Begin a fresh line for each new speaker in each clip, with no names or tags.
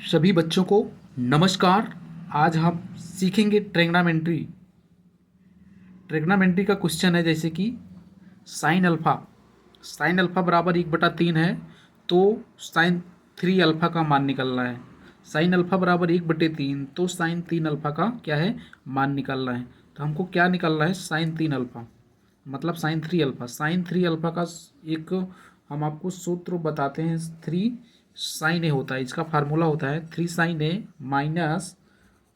सभी बच्चों को नमस्कार। आज हम सीखेंगे ट्रिग्नोमेट्री। ट्रिग्नोमेट्री का क्वेश्चन है जैसे कि साइन अल्फा। साइन अल्फा बराबर 1/3 है, तो साइन 3 अल्फा का मान निकलना है। साइन अल्फा बराबर 1/3, तो साइन 3 अल्फा का क्या है, मान निकलना है। तो हमको क्या निकलना है, साइन 3 अल्फा मतलब साइन 3 अल्फा। साइन 3 अल्फा का एक हम आपको सूत्र बताते हैं। 3 साइन ए होता है, इसका फार्मूला होता है 3 साइन ए माइनस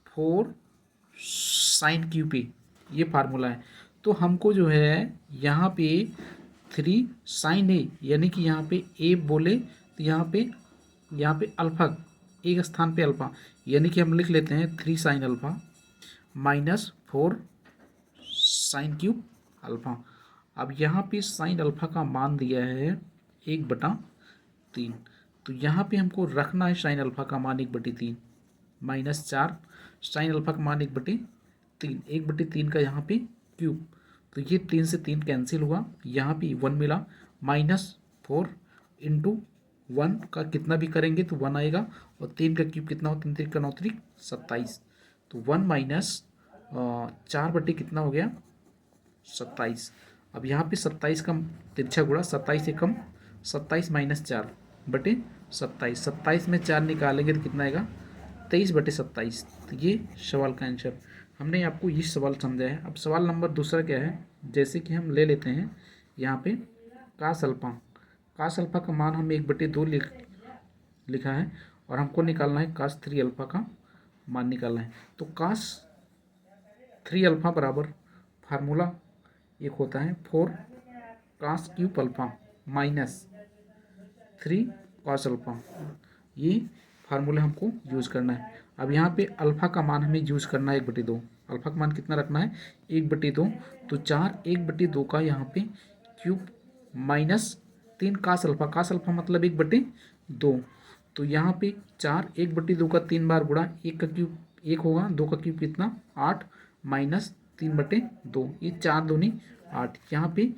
4 साइन क्यू पे, ये फार्मूला है। तो हमको जो है यहाँ पे 3 साइन ए, यानी कि यहाँ पे ए बोले तो यहाँ पे अल्फा, एक स्थान पे अल्फा, यानी कि हम लिख लेते हैं 3 sine alpha minus 4 sine cube alpha. अब यहाँ पे साइन अल्फा का मान दिया है 1/3, तो यहाँ पे हमको रखना है साइन अल्फा का मान 1/3 माइनस 4 साइन अल्फा का मान 1/3, 1/3 का यहाँ पे क्यूब, तो ये 3 से 3 कैंसिल हुआ, यहाँ पे 1 मिला, माइनस 4 इंटू 1 का कितना भी करेंगे तो 1 आएगा, और 3 का क्यूब कितना हो, 3 3 का 9 3 27, तो 1 माइनस 4 कितना हो गया 27। अब यहाँ पे 27 का तिरछा गुणा, 27 से कम 27 माइनस 4/27, 27 में 4 निकालेंगे तो कितना आएगा 23/27। तो ये सवाल का आंसर। हमने आपको ये सवाल समझा है। अब सवाल नंबर दूसरा क्या है, जैसे कि हम ले लेते हैं यहाँ पे कास अल्फा। कास अल्फा का मान हम 1/2 लिखा है, और हमको निकालना है कास 3 अल्फा का मान निकालना है। तो कास 3 अल्फा बराबर फार्मूला एक होता है 4 cos cube alpha minus 3 cos alpha, ये फार्मूला हमको यूज़ करना है। अब यहाँ पे अल्फ़ा का मान हमें यूज़ करना है 1/2। अल्फ़ा का मान कितना रखना है 1/2, तो 4 1/2 का यहाँ पे क्यूब माइनस 3 कास अल्फ़ा मतलब 1/2, तो यहाँ पे 4 1/2 का 3 बार गुणा, 1 का क्यूब 1 होगा, 2 का क्यूब कितना 8 माइनस 3/2, ये 4 दूनी 8, यहाँ पे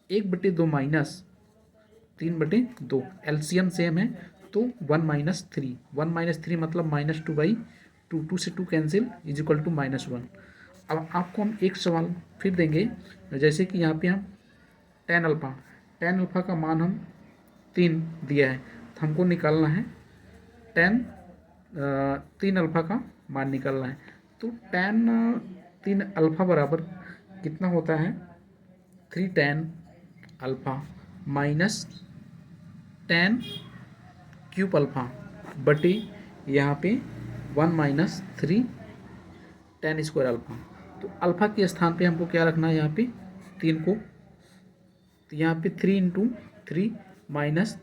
1/2 माइनस 3/2, एलसीएम सेम है, तो 1 - 3 मतलब -2/2, 2 से 2 कैंसिल इज इक्वल टू -1। अब आपको हम एक सवाल फिर देंगे, जैसे कि यहाँ पे हम टेन अल्फ़ा का मान हम 3 दिया है, तो हमको निकालना है 3 अल्फ़ा का मान निकालना है। तो 3 अल्फ़ा बराबर कितना होता है 3 tan alpha minus 10 cube alpha बटे यहाँ पे 1 - 3 tan स्क्वायर अल्फ़ा। तो अल्फ़ा के स्थान पे हमको क्या रखना है, यहाँ पे 3 को, तो यहाँ पे 3 × 3 माइनस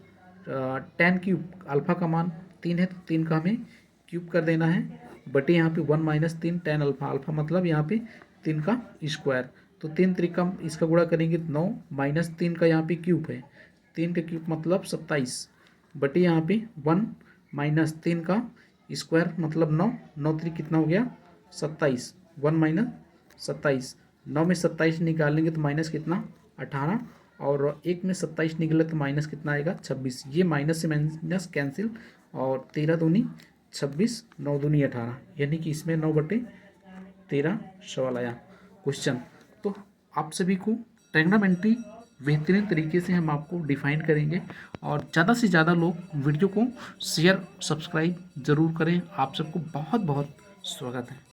10 क्यूब, अल्फ़ा का मान 3 है, तो 3 का हमें क्यूब कर देना है, बटे यहाँ पे 1 - 3 tan अल्फ़ा, अल्फ़ा मतलब यहाँ पे 3 का स्क्वायर, तो 3 3 इसका गुणा करेंगे तो 9 माइनस 3 का यहाँ पे क्यूब है, 3 का क्यूब मतलब 27, बटे यहाँ पे 1 - 3 का स्क्वायर मतलब 9, 9 3 कितना हो गया 27, 1 - 27, 9 में 27 निकालेंगे तो माइनस कितना 18, और 1 में 27 निकले तो माइनस कितना आएगा 26, ये माइनस से माइनस कैंसिल, और 13 दूनी 26, 9 दूनी 18, यानी कि इसमें 9/13 सवाल आया क्वेश्चन। तो आप सभी को ट्रिग्नोमेट्री बेहतरीन तरीके से हम आपको डिफाइन करेंगे, और ज़्यादा से ज़्यादा लोग वीडियो को शेयर सब्सक्राइब ज़रूर करें। आप सबको बहुत बहुत स्वागत है।